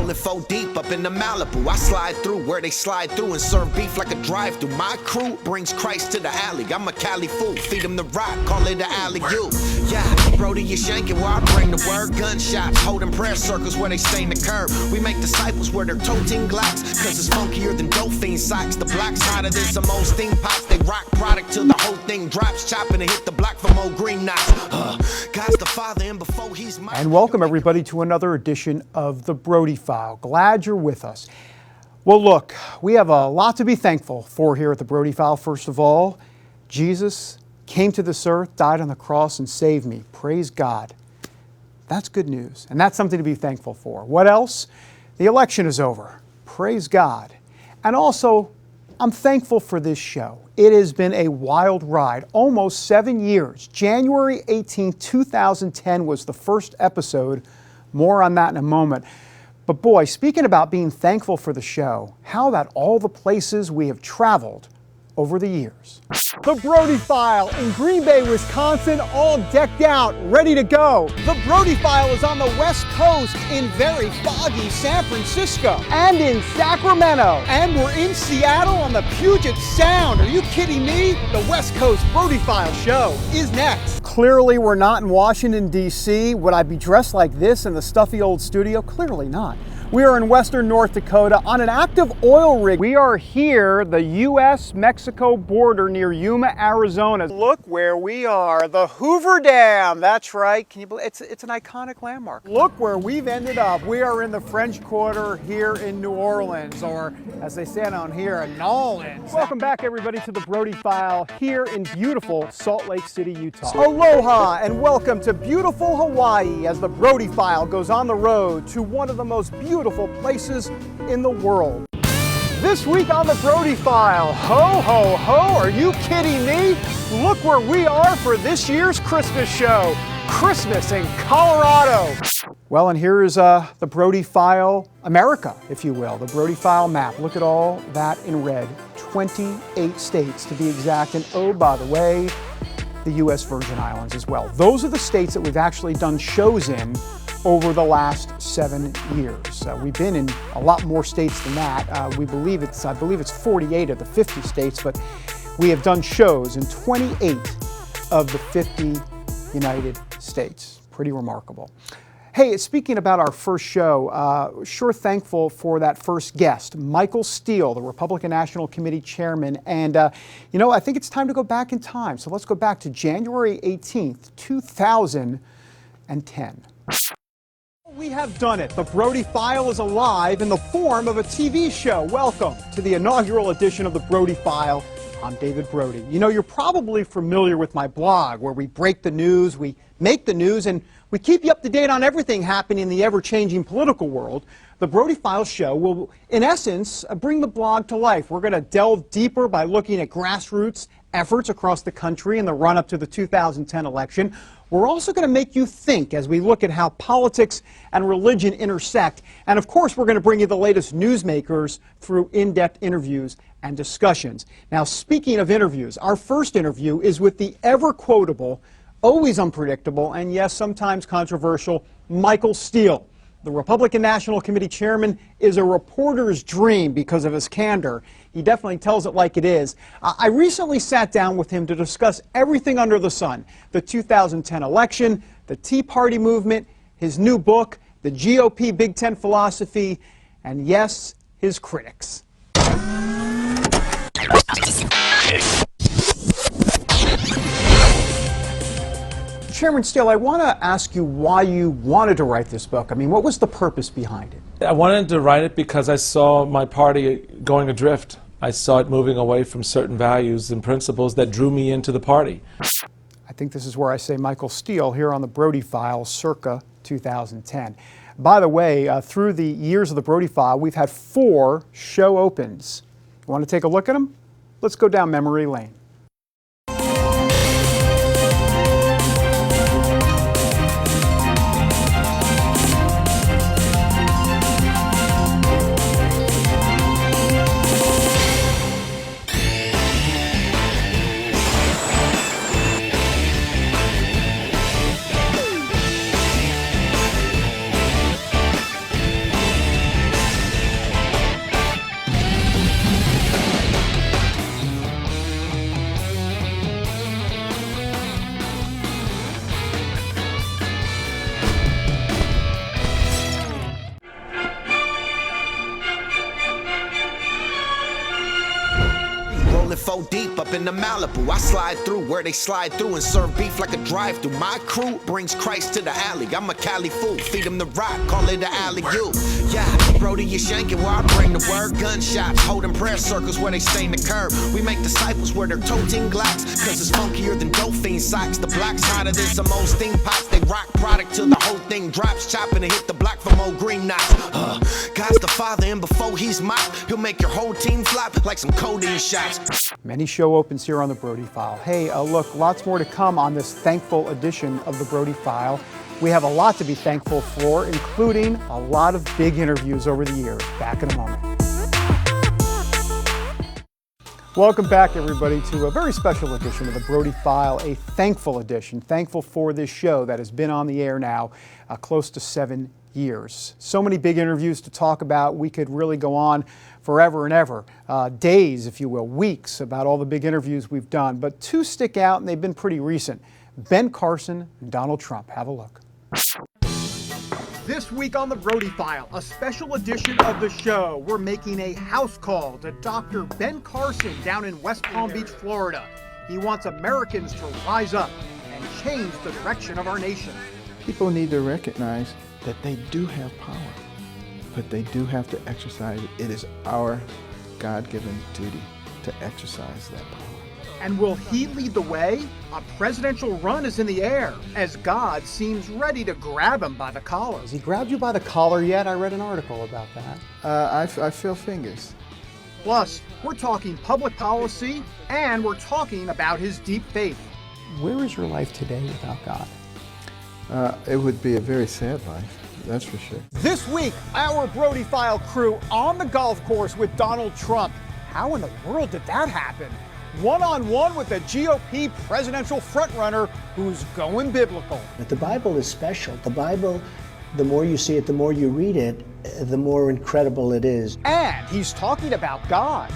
rolling 4 deep up in the Malibu. I slide through where they slide through and serve beef like a drive-through. My crew brings Christ to the alley. I'm a Cali fool, feed him the rock, call it the alley-oop. Yeah, Brody, you shanking where I bring the word. Gunshots, holding prayer circles where they stain the curb. We make disciples where they're toting Glocks, cause it's funkier than Dolphin socks. The block's hotter than some old steam pots. They rock product till the whole thing drops, chopping and hit the block from old green knots. God's the Father, and before he's my... And welcome everybody to another edition of the Brody File. Glad you're with us. Well, look, we have a lot to be thankful for here at the Brody File. First of all, Jesus came to this earth, died on the cross, and saved me. Praise God. That's good news, and that's something to be thankful for. What else? The election is over. Praise God. And also, I'm thankful for this show. It has been a wild ride, almost 7 years. January 18, 2010 was the first episode. More on that in a moment. But boy, speaking about being thankful for the show, how about all the places we have traveled over the years? The Brody File in Green Bay, Wisconsin, all decked out, ready to go. The Brody File is on the West Coast in very foggy San Francisco and in Sacramento. And we're in Seattle on the Puget Sound. Are you kidding me? The West Coast Brody File show is next. Clearly we're not in Washington, D.C. Would I be dressed like this in the stuffy old studio? Clearly not. We are in western North Dakota on an active oil rig. We are here, the U.S.-Mexico border near Yuma, Arizona. Look where we are, the Hoover Dam. That's right. Can you believe it's an iconic landmark. Look where we've ended up. We are in the French Quarter here in New Orleans, or as they say down here, New Orleans. Welcome back, everybody, to the Brody File here in beautiful Salt Lake City, Utah. Aloha and welcome to beautiful Hawaii as the Brody File goes on the road to one of the most beautiful places in the world. This week on the Brody File, ho, ho, ho, are you kidding me? Look where we are for this year's Christmas show, Christmas in Colorado. Well, and here is the Brody File America, if you will, the Brody File map. Look at all that in red, 28 states to be exact, and oh, by the way, the U.S. Virgin Islands as well. Those are the states that we've actually done shows in over the last 7 years. We've been in a lot more states than that. I believe it's 48 of the 50 states, but we have done shows in 28 of the 50 United States. Pretty remarkable. Hey, speaking about our first show, sure thankful for that first guest, Michael Steele, the Republican National Committee Chairman. And, you know, I think it's time to go back in time. So let's go back to January 18th, 2010. We have done it. The Brody File is alive in the form of a TV show. Welcome to the inaugural edition of the Brody File. I'm David Brody. You know, you're probably familiar with my blog where we break the news, we make the news, and we keep you up to date on everything happening in the ever-changing political world. The Brody File show will, in essence, bring the blog to life. We're going to delve deeper by looking at grassroots efforts across the country in the run-up to the 2010 election. We're also going to make you think as we look at how politics and religion intersect. And of course, we're going to bring you the latest newsmakers through in-depth interviews and discussions. Now, speaking of interviews, our first interview is with the ever-quotable, always unpredictable, and yes, sometimes controversial, Michael Steele. The Republican National Committee Chairman is a reporter's dream because of his candor. He definitely tells it like it is. I recently sat down with him to discuss everything under the sun. The 2010 election, the Tea Party movement, his new book, the GOP Big Ten philosophy, and yes, his critics. Chairman Steele, I want to ask you why you wanted to write this book. I mean, what was the purpose behind it? I wanted to write it because I saw my party going adrift. I saw it moving away from certain values and principles that drew me into the party. I think this is where I say Michael Steele here on the Brody File circa 2010. By the way, through the years of the Brody File, we've had 4 show opens. You want to take a look at them? Let's go down memory lane. to Malibu. I slide through where they slide through and serve beef like a drive-thru. My crew brings Christ to the alley. I'm a Cali fool, feed him the rock, call it the alley-oop. Yeah, Brody, you shanking where I bring the word. Gunshots, holding prayer circles where they stain the curb. We make disciples where they're toting Glocks, cause it's funkier than Dolphin socks. The block's hotter than some old steam pots. They rock product till the whole thing drops. Chopping and hit the block from old green knots. God's the father, and before he's mocked, he'll make your whole team flop like some codeine shots. Many show opens here on the Brody File. Hey, look, lots more to come on this thankful edition of the Brody File. We have a lot to be thankful for, including a lot of big interviews over the years. Back in a moment. Welcome back, everybody, to a very special edition of the Brody File, a thankful edition. Thankful for this show that has been on the air now close to 7 years. So many big interviews to talk about. We could really go on forever and ever, days, if you will, weeks, about all the big interviews we've done. But two stick out, and they've been pretty recent. Ben Carson and Donald Trump. Have a look. This week on the Brody File, a special edition of the show. We're making a house call to Dr. Ben Carson down in West Palm Beach, Florida. He wants Americans to rise up and change the direction of our nation. People need to recognize that they do have power, but they do have to exercise it. It is our God-given duty to exercise that power. And will he lead the way? A presidential run is in the air as God seems ready to grab him by the collar. Has he grabbed you by the collar yet? I read an article about that. I feel fingers. Plus, we're talking public policy and we're talking about his deep faith. Where is your life today without God? It would be a very sad life, that's for sure. This week, our Brody File crew on the golf course with Donald Trump. How in the world did that happen? One-on-one with a GOP presidential frontrunner who's going biblical. But the Bible is special. The Bible, the more you see it, the more you read it, the more incredible it is. And he's talking about God.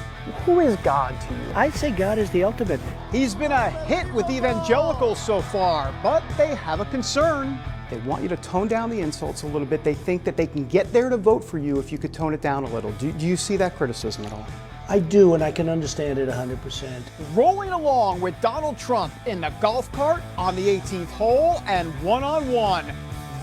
Who is God to you? I'd say God is the ultimate. He's been a hit with evangelicals so far, but they have a concern. They want you to tone down the insults a little bit. They think that they can get there to vote for you if you could tone it down a little. Do you see that criticism at all? I do, and I can understand it 100%. Rolling along with Donald Trump in the golf cart on the 18th hole and one-on-one.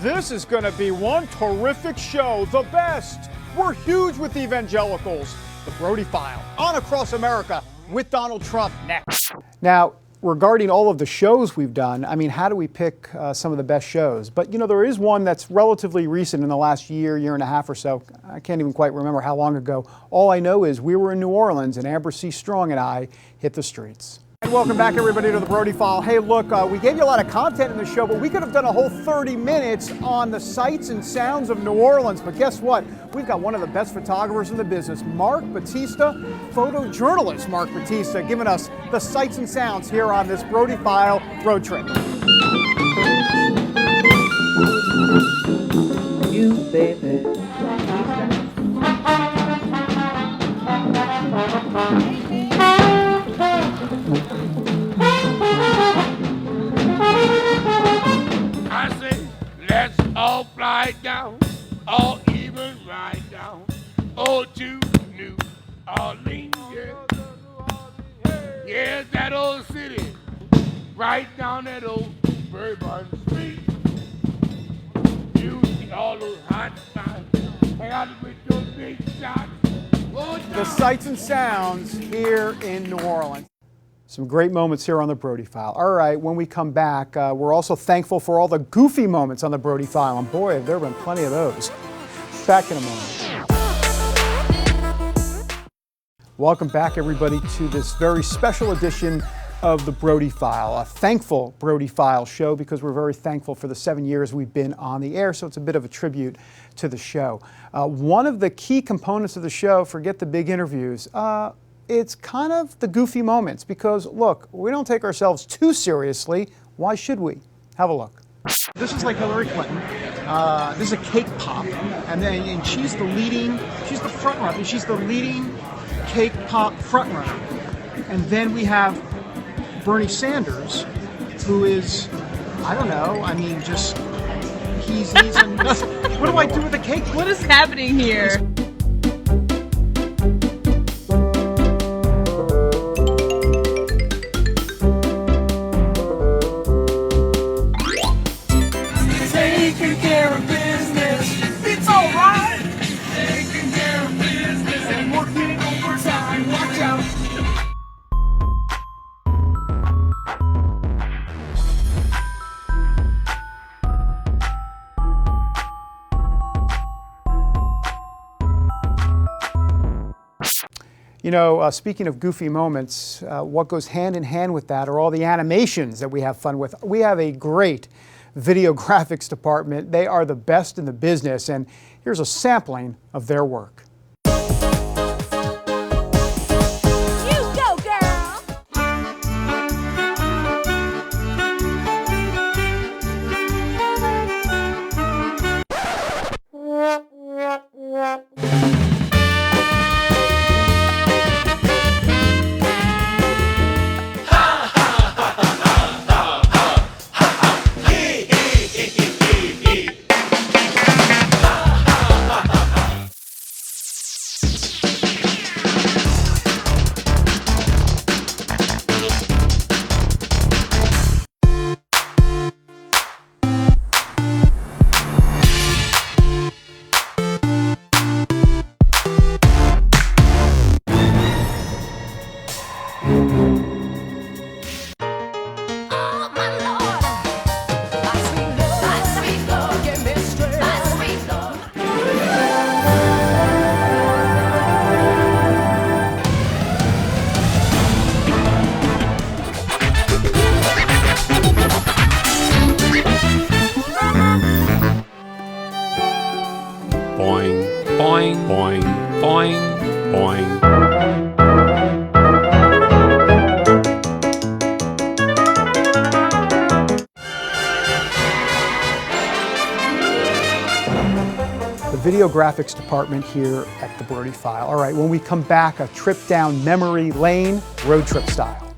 This is going to be one terrific show, the best. We're huge with evangelicals. The Brody File on Across America with Donald Trump next. Now, regarding all of the shows we've done, I mean, how do we pick some of the best shows? But, you know, there is one that's relatively recent in the last year and a half or so. I can't even quite remember how long ago. All I know is we were in New Orleans and Amber C. Strong and I hit the streets. And welcome back, everybody, to the Brody File. Hey, look, we gave you a lot of content in the show, but we could have done a whole 30 minutes on the sights and sounds of New Orleans. But guess what? We've got one of the best photographers in the business, Mark Batista, photojournalist Mark Batista, giving us the sights and sounds here on this Brody File road trip. You, baby. I say, let's all fly down, all even right down, oh, to New Orleans, yeah. Yeah, that old city, right down that old Bourbon Street. You see all those hot spots, hang out with those big shots. The sights and sounds here in New Orleans. Some great moments here on the Brody File. All right, when we come back, we're also thankful for all the goofy moments on the Brody File. And boy, have there been plenty of those. Back in a moment. Welcome back, everybody, to this very special edition of the Brody File, a thankful Brody File show because we're very thankful for the 7 years we've been on the air, so it's a bit of a tribute to the show. One of the key components of the show, forget the big interviews, it's kind of the goofy moments because, look, we don't take ourselves too seriously. Why should we? Have a look. This is like Hillary Clinton. This is a cake pop, and she's the front runner. She's the leading cake pop front runner. And then we have Bernie Sanders, who is, I don't know, I mean, just, he's what do I do with the cake? What is happening here? You know, speaking of goofy moments, what goes hand in hand with that are all the animations that we have fun with. We have a great video graphics department. They are the best in the business, and here's a sampling of their work. You go, girl! Boing, boing, boing, boing, boing. The video graphics department here at the Brody File. All right, when we come back, a trip down memory lane, road trip style.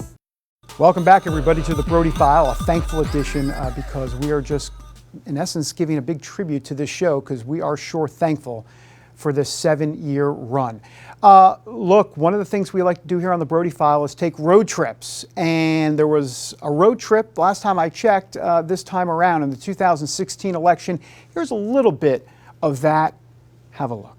Welcome back, everybody, to the Brody File, a thankful edition because we are just, in essence, giving a big tribute to this show because we are sure thankful for this 7-year run. Look, one of the things we like to do here on the Brody File is take road trips. And there was a road trip last time I checked, this time around in the 2016 election. Here's a little bit of that. Have a look.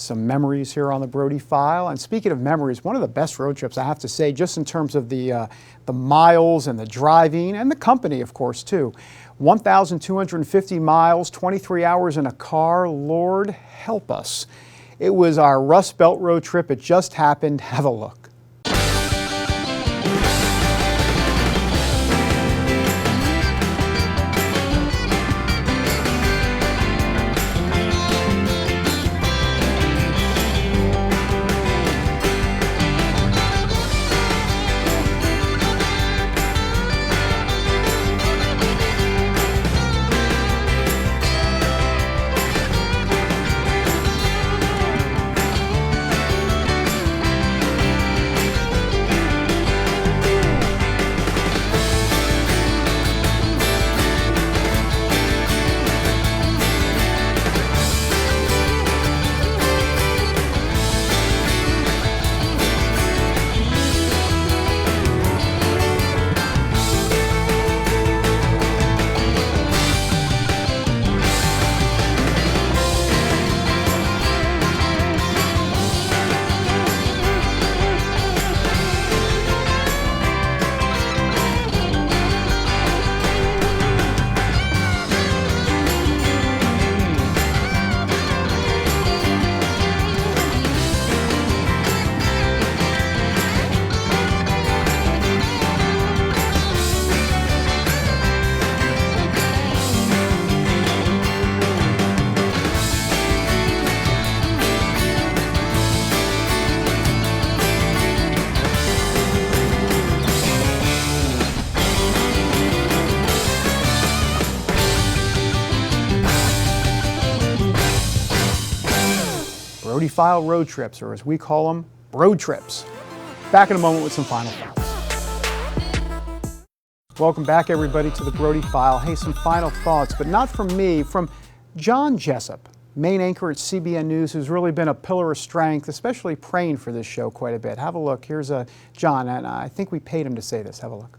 some memories here on the Brody File. And speaking of memories, one of the best road trips, I have to say, just in terms of the miles and the driving and the company, of course, too. 1,250 miles, 23 hours in a car. Lord help us. It was our Rust Belt road trip. It just happened. Have a look. Brody File road trips, or as we call them, road trips. Back in a moment with some final thoughts. Welcome back, everybody, to the Brody File. Hey, some final thoughts, but not from me, from John Jessup, main anchor at CBN News, who's really been a pillar of strength, especially praying for this show quite a bit. Have a look. Here's John, and I think we paid him to say this. Have a look.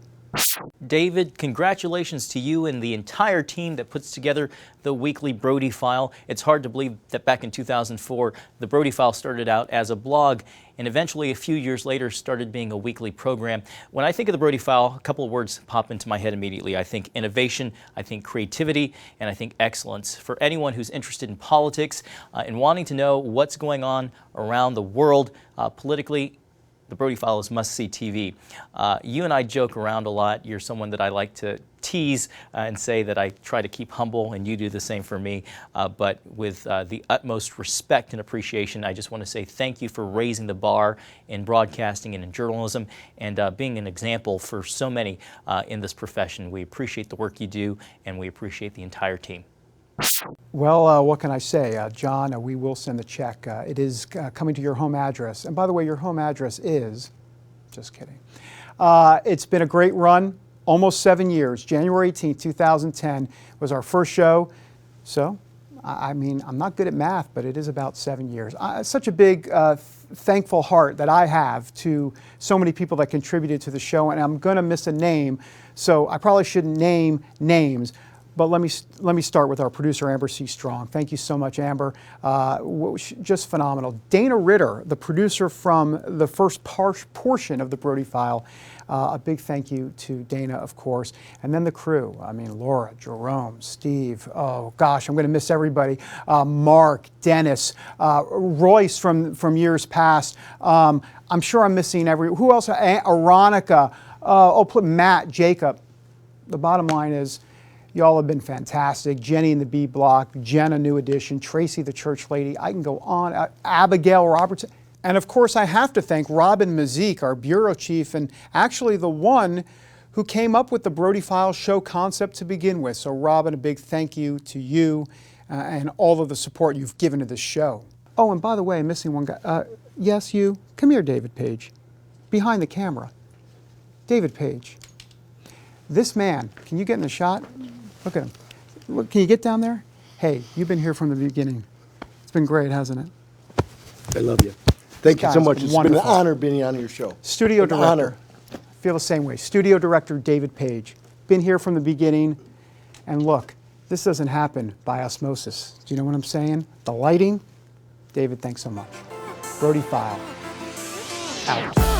David, congratulations to you and the entire team that puts together the weekly Brody File. It's hard to believe that back in 2004, the Brody File started out as a blog and eventually a few years later started being a weekly program. When I think of the Brody File, a couple of words pop into my head immediately. I think innovation, I think creativity, and I think excellence. For anyone who's interested in politics and wanting to know what's going on around the world politically, the Brody File is must-see TV. You and I joke around a lot. You're someone that I like to tease and say that I try to keep humble, and you do the same for me. But with the utmost respect and appreciation, I just want to say thank you for raising the bar in broadcasting and in journalism and being an example for so many in this profession. We appreciate the work you do, and we appreciate the entire team. Well, what can I say? John, we will send the check. It is coming to your home address. And by the way, your home address is, just kidding. It's been a great run, almost 7 years. January 18th, 2010 was our first show. So, I mean, I'm not good at math, but it is about 7 years. Such a big, thankful heart that I have to so many people that contributed to the show. And I'm going to miss a name, so I probably shouldn't name names. But let me start with our producer, Amber C. Strong. Thank you so much, Amber. Just phenomenal. Dana Ritter, the producer from the first portion of the Brody File. A big thank you to Dana, of course. And then the crew. I mean, Laura, Jerome, Steve. Oh, gosh, I'm going to miss everybody. Mark, Dennis, Royce from years past. I'm sure I'm missing who else? Aronica. Matt, Jacob. The bottom line is, y'all have been fantastic. Jenny in the B Block, Jenna, New Edition, Tracy the Church Lady. I can go on. Abigail Robertson. And of course, I have to thank Robin Mazik, our bureau chief, and actually the one who came up with the Brody File show concept to begin with. So Robin, a big thank you to you and all of the support you've given to this show. Oh, and by the way, I'm missing one guy. Yes, you. Come here, David Page. Behind the camera. David Page. This man, can you get in the shot? Look at him. Look, can you get down there? Hey, you've been here from the beginning. It's been great, hasn't it? I love you. Thank you so much. It's been an honor being on your show. Studio director. Honor. Feel the same way. Studio director David Page. Been here from the beginning. And look, this doesn't happen by osmosis. Do you know what I'm saying? The lighting, David, thanks so much. Brody File, out.